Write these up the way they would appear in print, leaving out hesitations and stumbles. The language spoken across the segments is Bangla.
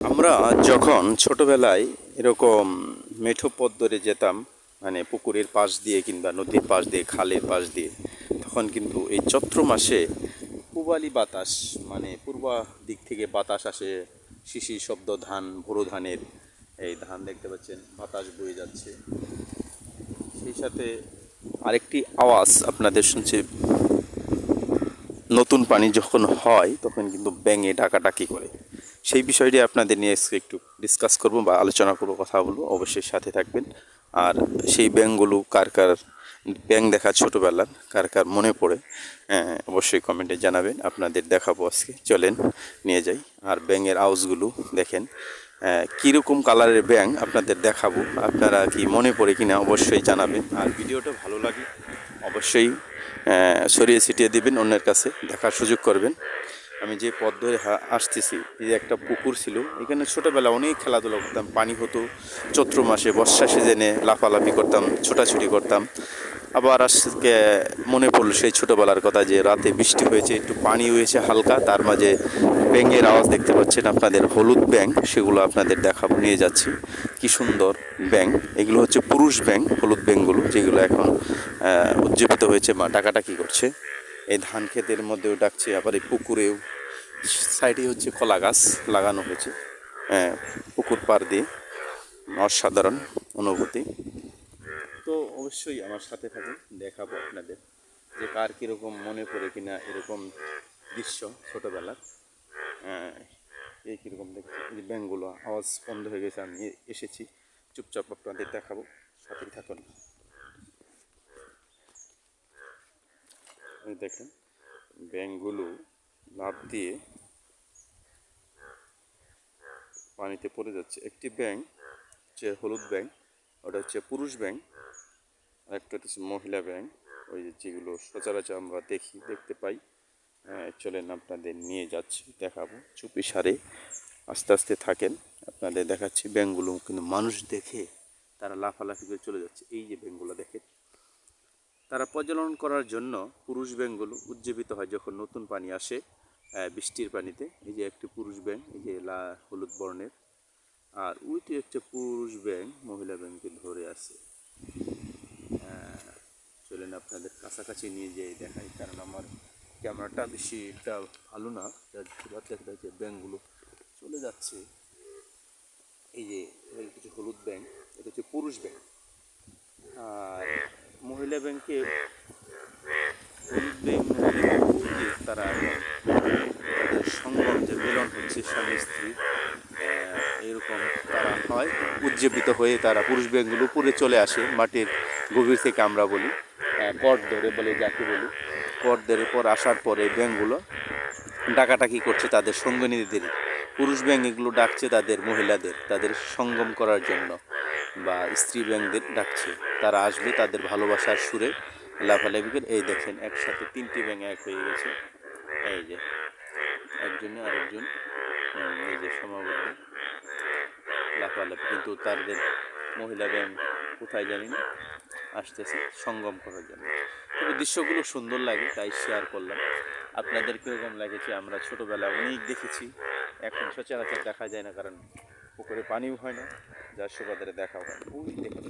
আমরা যখন ছোটবেলায় এরকম মেঠো পথ ধরে যেতাম, মানে পুকুরের পাশ দিয়ে কিংবা নদীর পাশ দিয়ে, খালের পাশ দিয়ে, তখন কিন্তু এই চৈত্র মাসে পূবালি বাতাস, মানে পূর্ব দিক থেকে বাতাস আসে, শিশির শব্দ, ধান, ভোরো ধানের, এই ধান দেখতে পাচ্ছেন বাতাস বয়ে যাচ্ছে। সেই সাথে আরেকটি আওয়াজ আপনাদের শুনছে, নতুন পানি যখন হয় তখন কিন্তু ব্যাঙে ডাকাডাকি করে। সেই বিষয়টি আপনাদের নিয়ে আজকে একটু ডিসকাস করব বা আলোচনা করবো, কথা বলবো, অবশ্যই সাথে থাকবেন। আর সেই ব্যাঙগুলো কার কার ব্যাঙ দেখা ছোটোবেলার কার কার মনে পড়ে, অবশ্যই কমেন্টে জানাবেন। আপনাদের দেখাবো আজকে, চলেন নিয়ে যাই। আর ব্যাঙের আওয়াজগুলো দেখেন, কীরকম কালারের ব্যাঙ আপনাদের দেখাবো, আপনারা কি মনে পড়ে কিনা অবশ্যই জানাবেন। আর ভিডিওটা ভালো লাগে অবশ্যই ছড়িয়ে ছিটিয়ে দিবেন, অন্যের কাছে দেখার সুযোগ করবেন। আমি যে পথ ধরে আসতেছি, এই যে একটা পুকুর ছিল, এখানে ছোটোবেলা অনেক খেলাধুলা করতাম, পানি হতো চৈত্র মাসে, বর্ষা সিজনে লাফালাফি করতাম, ছোটাছুটি করতাম। আবার আজকে মনে পড়লো সেই ছোটোবেলার কথা, যে রাতে বৃষ্টি হয়েছে, একটু পানি হয়েছে হালকা, তার মাঝে ব্যাঙের আওয়াজ দেখতে পাচ্ছেন আপনাদের, হলুদ ব্যাঙ, সেগুলো আপনাদের দেখাবো, নিয়ে যাচ্ছি। কি সুন্দর ব্যাঙ, এগুলো হচ্ছে পুরুষ ব্যাঙ, হলুদ ব্যাঙগুলো, যেগুলো এখন উজ্জীবিত হয়েছে বা ডাকাডাকি করছে। এই ধান ক্ষেতের মধ্যেও ডাকছে, আবার এই পুকুরেও, সাইডে হচ্ছে কলা গাছ লাগানো হয়েছে পুকুর পাড় দিয়ে। অসাধারণ অনুভূতি। তো অবশ্যই আমার সাথে থাকুন, দেখাবো আপনাদের যে কার কীরকম মনে পড়ে কিনা এরকম দৃশ্য ছোটোবেলার। এই কীরকম দেখছি, এই ব্যাঙগুলো আওয়াজ বন্ধ হয়ে গেছে, আমি এসেছি চুপচাপ আপনাদের দেখাবো, সাথেই থাকুন। দেখেন ব্যাঙগুলো লাফ দিয়ে পানিতে পড়ে যাচ্ছে। একটি ব্যাঙ হচ্ছে হলুদ ব্যাঙ, ওটা হচ্ছে পুরুষ ব্যাঙ, আর একটা হচ্ছে মহিলা ব্যাঙ, ওই যেগুলো সচরাচর আমরা দেখতে পাই। চলেন আপনাদের নিয়ে যাচ্ছি, দেখাবো চুপি সারে, আস্তে আস্তে থাকেন, আপনাদের দেখাচ্ছি। ব্যাঙগুলো কিন্তু মানুষ দেখে তারা লাফালাফি করে চলে যাচ্ছে। এই যে ব্যাঙগুলো দেখেন, তারা প্রজনন করার জন্য পুরুষ ব্যাঙগুলো উজ্জীবিত হয় যখন নতুন পানি আসে, বৃষ্টির পানিতে। এই যে একটি পুরুষ ব্যাঙ, এই যে হলুদ বর্ণের, আর ওইটি একটা পুরুষ ব্যাঙ মহিলা ব্যাঙকে ধরে আছে। চলেন আপনাদের কাছাকাছি নিয়ে যেয়ে দেখাই, কারণ আমার ক্যামেরাটা বেশি একটা ভালো না, দেখা যাচ্ছে ব্যাঙগুলো চলে যাচ্ছে। এই যে কিছু হলুদ ব্যাঙ, এটা হচ্ছে পুরুষ ব্যাঙ। আর মহিলা ব্যাঙকে, হলুদ ব্যাঙ তারা তাদের সঙ্গম যে মিলন হচ্ছে স্বামী স্ত্রী, এরকম তারা হয় উজ্জীবিত হয়ে, তারা পুরুষ ব্যাঙগুলো উপরে চলে আসে মাটির গভীর থেকে, আমরা বলি পট ধরে বলে, যাকে বলি পট ধরে। পর আসার পরে ব্যাঙগুলো ডাকাটাকি করছে তাদের সঙ্গিনীদের, পুরুষ ব্যাঙ এগুলো ডাকছে তাদের মহিলাদের, তাদের সঙ্গম করার জন্য, বা স্ত্রী ব্যাঙদের ডাকছে, তারা আসবে তাদের ভালোবাসার সুরে লাফালাফি করে। এই দেখেন একসাথে তিনটি ব্যাঙ এক হয়ে গেছে, এই যে একজনে আরেকজন, এই যে সমাবদ্ধ লাফালাফি, কিন্তু তাদের মহিলা ব্যাঙ কোথায় জানি না আসতেছে সঙ্গম করার জন্য। তবে দৃশ্যগুলো সুন্দর লাগে, তাই শেয়ার করলাম। আপনাদের কীরকম লাগেছে? আমরা ছোটোবেলায় অনেক দেখেছি, এখন সচরাচর দেখা যায় না, কারণ পুকুরে পানিও হয় না, যার সুবাদে দেখা হয়। ওই দেখেন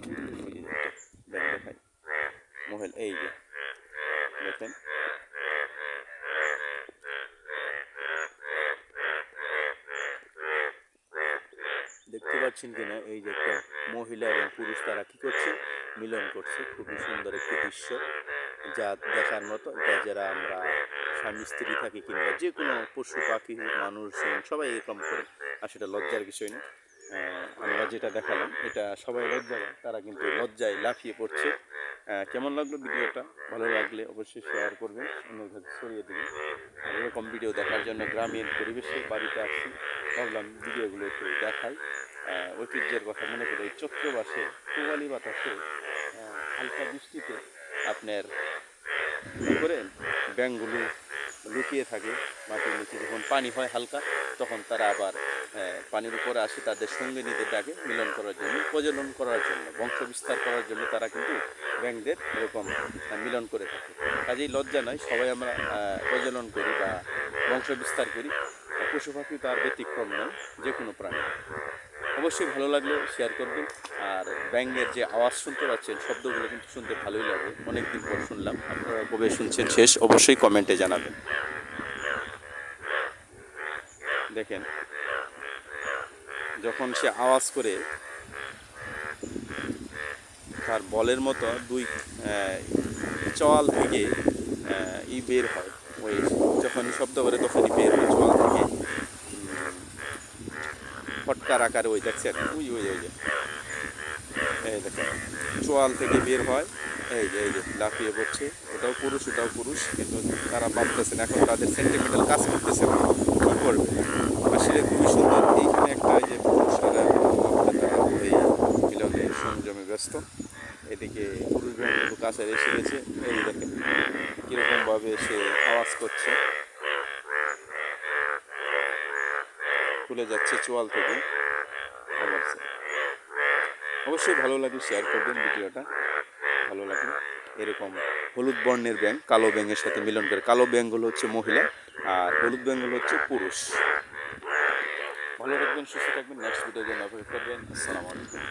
দেখাই মহিলা, এই যে দেখেন, দেখতে পাচ্ছেন কিনা, এই যে একটা মহিলা এবং পুরুষ, তারা কী করছে, মিলন করছে। খুবই সুন্দর একটি দৃশ্য, যা দেখার মতো। যারা আমরা স্বামী স্ত্রী থাকি, কিংবা যে কোনো পশু পাখি মানুষজন সবাই এরকম করে, আর সেটা লজ্জার বিষয় না। আমরা যেটা দেখালাম এটা সবাই লজ্জা পায়, তারা কিন্তু লজ্জায় লাফিয়ে পড়ছে। কেমন লাগলো ভিডিওটা? ভালো লাগলে অবশ্যই শেয়ার করবেন, অন্যের কাছে ছড়িয়ে দেবেন। আর এরকম ভিডিও দেখার জন্য গ্রামীণ পরিবেশে বাড়িতে আসছি, ভাবলাম ভিডিওগুলো একটু দেখাই। ঐতিহ্যের কথা মনে করে, এই চৈত্র মাসে পূবালি বাতাসে, হালকা বৃষ্টিতে আপনার কী করে ব্যাঙগুলো লুকিয়ে থাকে মাটির নিচে। যখন পানি হয় হালকা, তখন তারা আবার পানির উপরে আসে তাদের সঙ্গিনীদের ডাকে মিলন করার জন্য, প্রজনন করার জন্য, বংশ বিস্তার করার জন্য তারা কিন্তু ব্যাঙদের এরকম মিলন করে থাকে। কাজেই লজ্জা নয়, সবাই আমরা প্রজনন করি বা বংশ বিস্তার করি। পশু পাখি তার ব্যতিক্রম নয়, যে কোনো প্রাণী। অবশ্যই ভালো লাগলে শেয়ার করবেন। আর ব্যাঙের যে আওয়াজ শুনতে পাচ্ছেন, শব্দগুলো কিন্তু শুনতে ভালোই লাগে, অনেকদিন পর শুনলাম। আপনারা কবে শুনছেন শেষ অবশ্যই কমেন্টে জানাবেন। দেখেন যখন সে আওয়াজ করে, তার বলের মতো দুই চোয়াল থেকে বের হয়। ওই যখনই শব্দ করে তখনই বের হয় চোয়াল থেকে, ফটকার আকারে। ওই দেখছেন, ওই ওই ওই যে, এই দেখেন চোয়াল থেকে বের হয়। এই যে লাফিয়ে পড়ছে, ওটাও পুরুষ ওটাও পুরুষ, কিন্তু তারা ভাবতেছেন এখন তাদের সেন্টিমেন্টাল কাজ করতেছে না, কী করবে। আসলে খুবই সুন্দর। এইখানে একটা এই যে পুরুষ আর তারা এই মিলনে সংযমে ব্যস্ত। এদিকে পুরুষ ব্যাঙগুলো কাছে এসে গেছে। এই দেখেন কীরকমভাবে সে আওয়াজ করছে, খুলে যাচ্ছে চোয়াল থেকে। অবশ্যই ভালো লাগলে শেয়ার করবেন ভিডিওটা, ভালো লাগলে। এরকম হলুদ বর্ণের ব্যাঙ কালো ব্যাঙের সাথে মিলন করে। কালো ব্যাঙগুলো হচ্ছে মহিলা, আর হলুদ ব্যাঙগুলো হচ্ছে পুরুষ। ভালো থাকবেন, সুস্থ থাকবেন। নেক্সট ভিডিওর জন্য অপেক্ষা করবেন। আসসালামু আলাইকুম।